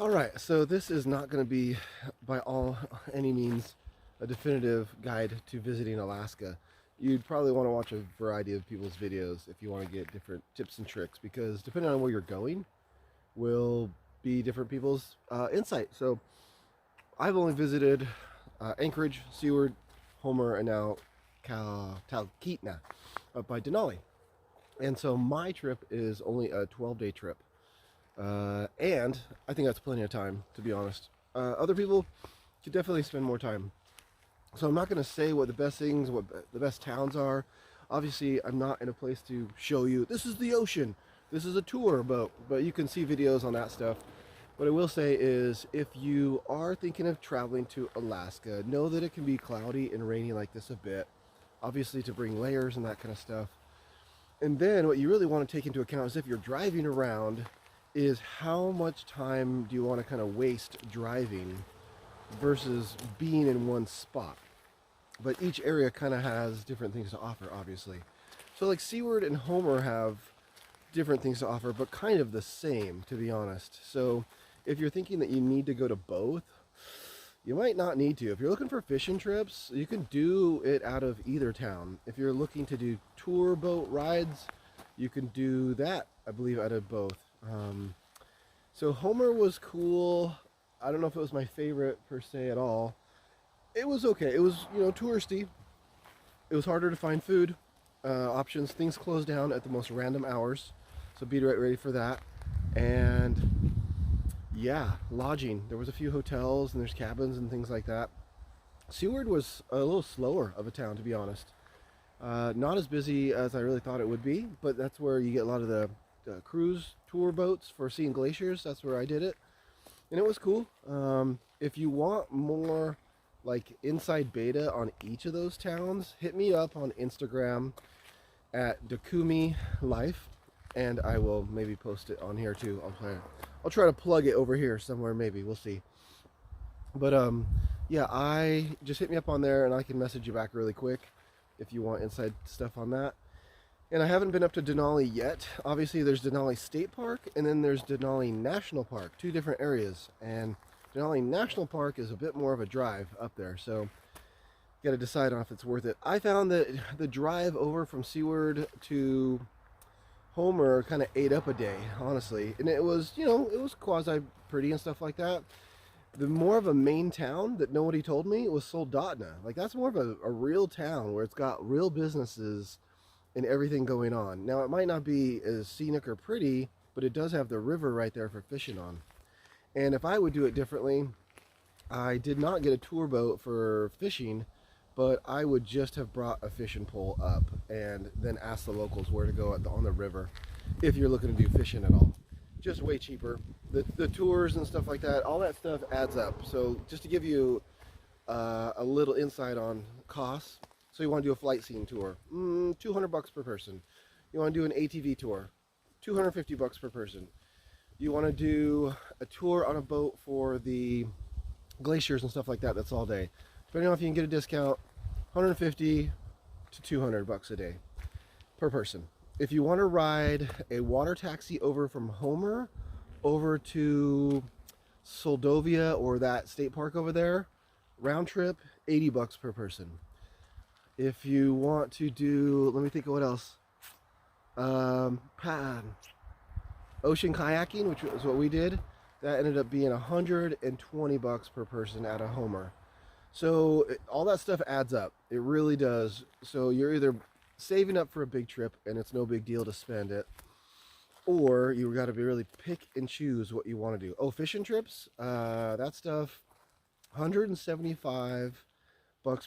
All right, so this is not going to be by all any means a definitive guide to visiting Alaska. You'd probably want to watch a variety of people's videos if you want to get different tips and tricks, because depending on where you're going will be different people's insight. So I've only visited Anchorage, Seward, Homer, and now Talkeetna up by Denali. And so my trip is only a 12-day trip. And I think that's plenty of time, to be honest. Other people could definitely spend more time. So I'm not going to say what the best things, what the best towns are. Obviously, I'm not in a place to show you, this is the ocean, this is a tour boat, but you can see videos on that stuff. What I will say is, if you are thinking of traveling to Alaska, know that it can be cloudy and rainy like this a bit. Obviously, to bring layers and that kind of stuff. And then what you really want to take into account is if you're driving around, is how much time do you want to kind of waste driving versus being in one spot. But each area kind of has different things to offer, obviously. So like Seward and Homer have different things to offer, but kind of the same, to be honest. So if you're thinking that you need to go to both, you might not need to. If you're looking for fishing trips, you can do it out of either town. If you're looking to do tour boat rides, you can do that, I believe, out of both. So Homer was cool. I don't know if it was my favorite per se at all. It was okay. It was, touristy. It was harder to find food options. Things closed down at the most random hours, so be ready for that. And yeah, lodging. There was a few hotels and there's cabins and things like that. Seward was a little slower of a town, to be honest. Not as busy as I really thought it would be, but that's where you get a lot of the cruise tour boats for seeing glaciers. That's where I did it, and it was cool. If you want more like inside beta on each of those towns, hit me up on Instagram at Dakumi Life, and I will maybe post it on here too. I'll try to plug it over here somewhere, maybe, we'll see. But yeah, I just hit me up on there and I can message you back really quick if you want inside stuff on that. And I haven't been up to Denali yet. Obviously, there's Denali State Park, and then there's Denali National Park, two different areas. And Denali National Park is a bit more of a drive up there, so you got to decide on if it's worth it. I found that the drive over from Seward to Homer kind of ate up a day, honestly. And it was, it was quasi pretty and stuff like that. The more of a main town that nobody told me was Soldotna. Like, that's more of a real town where it's got real businesses and everything going on. Now, it might not be as scenic or pretty, but it does have the river right there for fishing on. And if I would do it differently, I did not get a tour boat for fishing, but I would just have brought a fishing pole up and then ask the locals where to go on the river if you're looking to do fishing at all. Just way cheaper. The tours and stuff like that, all that stuff adds up. So just to give you a little insight on costs, so you want to do a flight scene tour, $200 per person. You want to do an ATV tour, $250 per person. You want to do a tour on a boat for the glaciers and stuff like that, that's all day. Depending on if you can get a discount, $150 to $200 a day per person. If you want to ride a water taxi over from Homer over to Soldovia or that state park over there, round trip, $80 per person. If you want to do, let me think of what else. Ocean kayaking, which is what we did, that ended up being $120 per person at a Homer. So all that stuff adds up. It really does. So you're either saving up for a big trip and it's no big deal to spend it, or you got to be really pick and choose what you want to do. Oh, fishing trips, that stuff, $175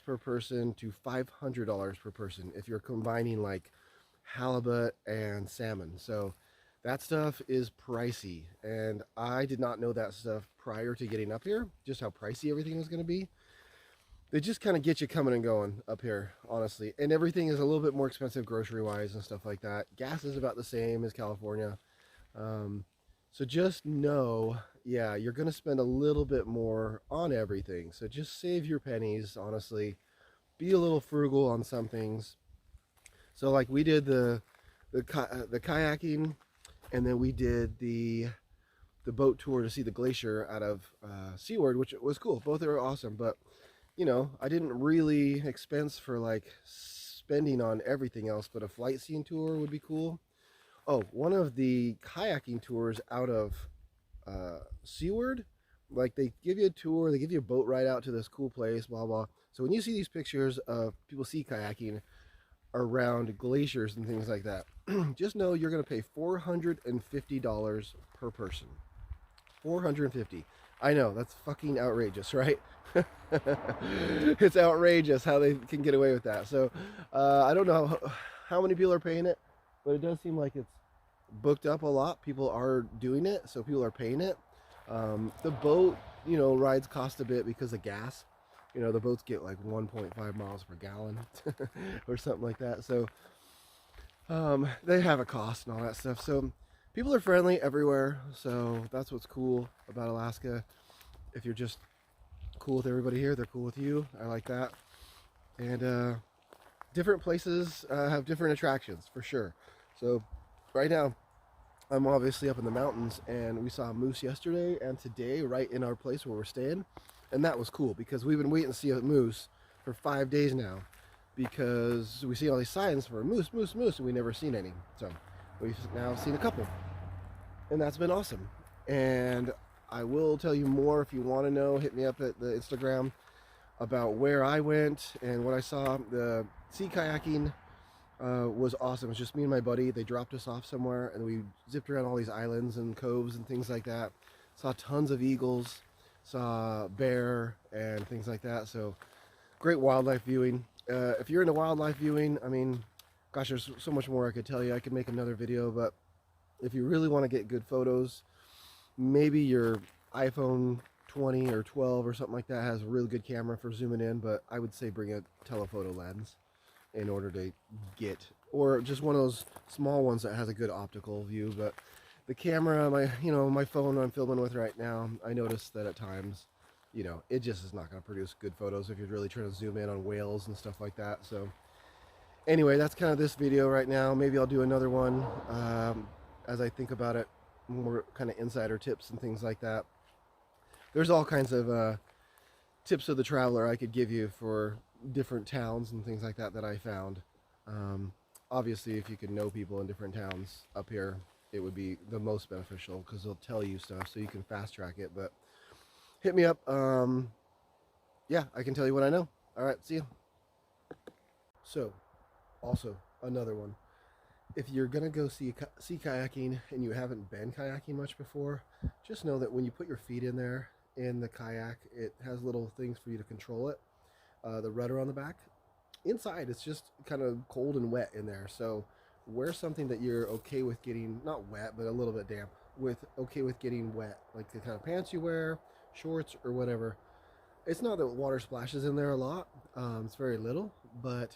per person to $500 per person if you're combining like halibut and salmon. So that stuff is pricey, and I did not know that stuff prior to getting up here, just how pricey everything was going to be. They just kind of get you coming and going up here, honestly. And everything is a little bit more expensive grocery-wise and stuff like that. Gas is about the same as California. So just know, yeah, you're going to spend a little bit more on everything. So just save your pennies, honestly. Be a little frugal on some things. So like we did the kayaking, and then we did the the boat tour to see the glacier out of Seaward, which was cool. Both are awesome, but you know, I didn't really expense for like spending on everything else, but a flight scene tour would be cool. Oh, one of the kayaking tours out of Seaward, like they give you a tour, they give you a boat ride out to this cool place, blah blah. So when you see these pictures of people sea kayaking around glaciers and things like that, just know you're going to pay $450 per person. 450. I know, that's fucking outrageous, right? It's outrageous how they can get away with that. So I don't know how many people are paying it, but it does seem like it's booked up a lot. People are doing it, so people are paying it. The boat, you know, rides cost a bit because of gas. You know, the boats get like 1.5 miles per gallon or something like that. So they have a cost and all that stuff. So people are friendly everywhere. So that's what's cool about Alaska. If you're just cool with everybody here, they're cool with you. I like that. And different places have different attractions for sure. So right now I'm obviously up in the mountains, and we saw a moose yesterday and today right in our place where we're staying, and that was cool because we've been waiting to see a moose for 5 days now because we see all these signs for moose, moose, moose, and we never seen any. So we've now seen a couple, and that's been awesome. And I will tell you more if you want to know. Hit me up at the Instagram about where I went and what I saw. The sea kayaking was awesome. It was just me and my buddy. They dropped us off somewhere, and we zipped around all these islands and coves and things like that. Saw tons of eagles, saw bear and things like that. So great wildlife viewing. If you're into wildlife viewing, I mean, gosh, there's so much more I could tell you. I could make another video, but if you really want to get good photos, maybe your iPhone 20 or 12 or something like that has a really good camera for zooming in, but I would say bring a telephoto lens in order to get, or just one of those small ones that has a good optical view. But the camera, my phone I'm filming with right now, I noticed that at times, it just is not going to produce good photos if you're really trying to zoom in on whales and stuff like that. So anyway, that's kind of this video right now. Maybe I'll do another one as I think about it, more kind of insider tips and things like that. There's all kinds of tips of the traveler I could give you for different towns and things like that I found. Obviously, if you could know people in different towns up here, it would be the most beneficial because they'll tell you stuff so you can fast track it. But hit me up. Yeah, I can tell you what I know. All right, see you. So, also another one. If you're gonna go sea kayaking and you haven't been kayaking much before, just know that when you put your feet in there in the kayak, it has little things for you to control it. The rudder on the back. Inside, it's just kind of cold and wet in there. So wear something that you're okay with getting, not wet, but a little bit damp, okay with getting wet. Like the kind of pants you wear, shorts, or whatever. It's not that water splashes in there a lot. It's very little, but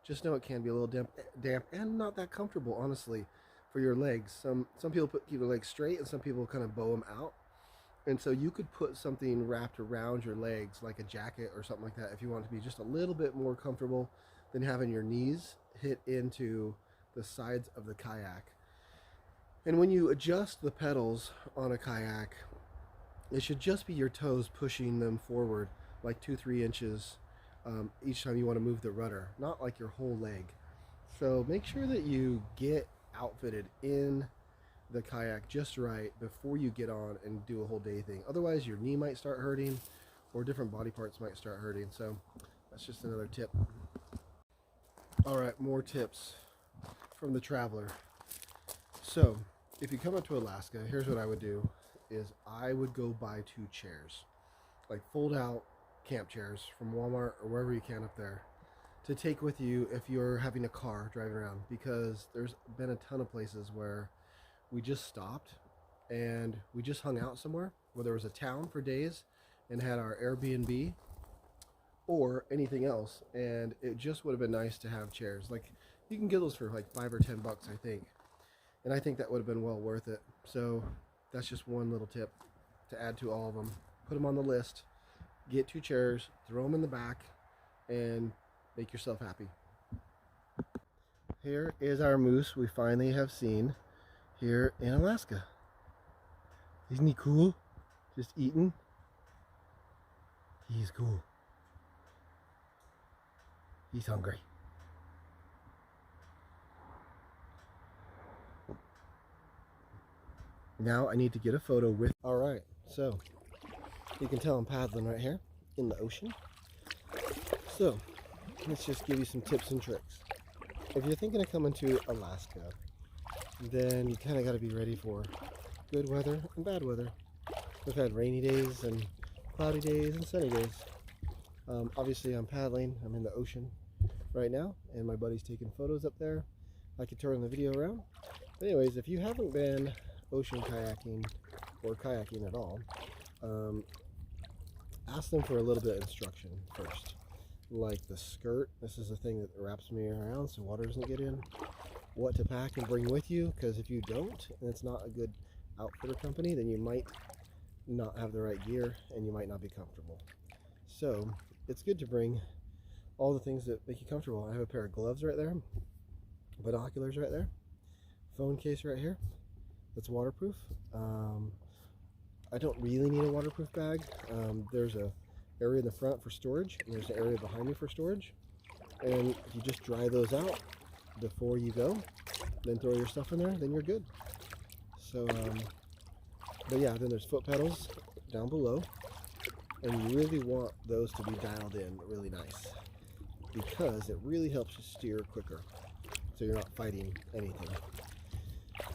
just know it can be a little damp and not that comfortable, honestly, for your legs. Some people keep their legs straight, and some people kind of bow them out. And so you could put something wrapped around your legs, like a jacket or something like that, if you want it to be just a little bit more comfortable than having your knees hit into the sides of the kayak. And when you adjust the pedals on a kayak, it should just be your toes pushing them forward like 2-3 inches each time you want to move the rudder, not like your whole leg. So make sure that you get outfitted in the kayak just right before you get on and do a whole day thing. Otherwise your knee might start hurting or different body parts might start hurting. So that's just another tip. All right, more tips from the traveler. So if you come up to Alaska, here's what I would do is I would go buy 2 chairs, like fold out camp chairs from Walmart or wherever you can up there, to take with you if you're having a car driving around, because there's been a ton of places where we just stopped and we just hung out somewhere where there was a town for days and had our Airbnb or anything else, and it just would have been nice to have chairs. Like you can get those for like $5 or $10, I think, and I think that would have been well worth it. So that's just one little tip to add to all of them. Put them on the list, get 2 chairs, throw them in the back, and make yourself happy. Here is our moose we finally have seen here in Alaska. Isn't he cool? Just eating. He's cool. He's hungry. Now I need to get a photo with. Alright, so you can tell I'm paddling right here in the ocean. So let's just give you some tips and tricks. If you're thinking of coming to Alaska, then you kind of got to be ready for good weather and bad weather. We've had rainy days and cloudy days and sunny days. Obviously I'm paddling, I'm in the ocean right now, and my buddy's taking photos up there. I could turn the video around. But anyways, if you haven't been ocean kayaking or kayaking at all, ask them for a little bit of instruction first. Like the skirt, this is the thing that wraps me around so water doesn't get in. What to pack and bring with you, because if you don't, and it's not a good outfitter company, then you might not have the right gear and you might not be comfortable. So it's good to bring all the things that make you comfortable. I have a pair of gloves right there, binoculars right there, phone case right here that's waterproof. I don't really need a waterproof bag. There's a area in the front for storage, and there's an area behind me for storage. And if you just dry those out before you go, then throw your stuff in there, then you're good. So, but yeah, then there's foot pedals down below, and you really want those to be dialed in really nice, because it really helps you steer quicker, so you're not fighting anything.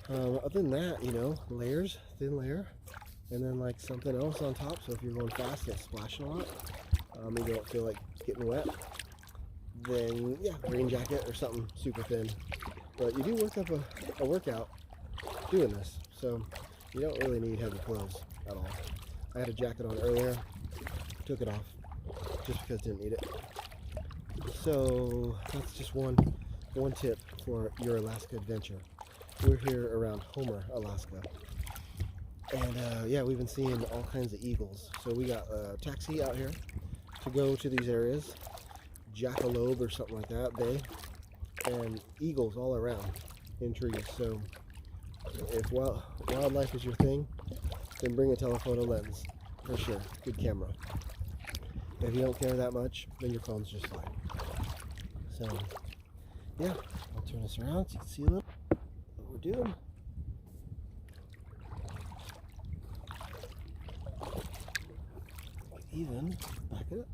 Other than that, you know, layers, thin layer, and then like something else on top, so if you're going fast and splashing a lot, you don't feel like getting wet, then yeah, rain jacket or something super thin. But you do work up a workout doing this, so you don't really need heavy clothes at all. I had a jacket on earlier, took it off just because I didn't need it. So that's just one tip for your Alaska adventure. We're here around Homer, Alaska, and yeah, we've been seeing all kinds of eagles. So we got a taxi out here to go to these areas, Jackalope or something like that bay, and eagles all around in trees. So if wildlife is your thing, then bring a telephoto lens for sure. Good camera. If you don't care that much, then your phone's just fine. So yeah, I'll turn this around so you can see a little what we're doing. Even back it up.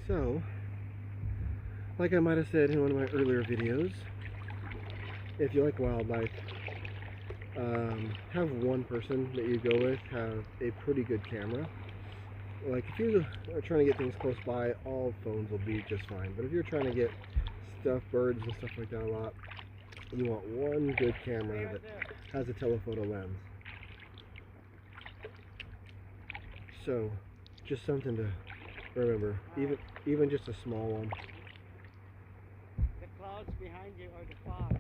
So, like I might have said in one of my earlier videos, if you like wildlife, have one person that you go with have a pretty good camera. Like if you are trying to get things close by, all phones will be just fine. But if you're trying to get stuff, birds and stuff like that a lot, you want one good camera that has a telephoto lens. So, just something to remember, even just a small one. The clouds behind you or the fog?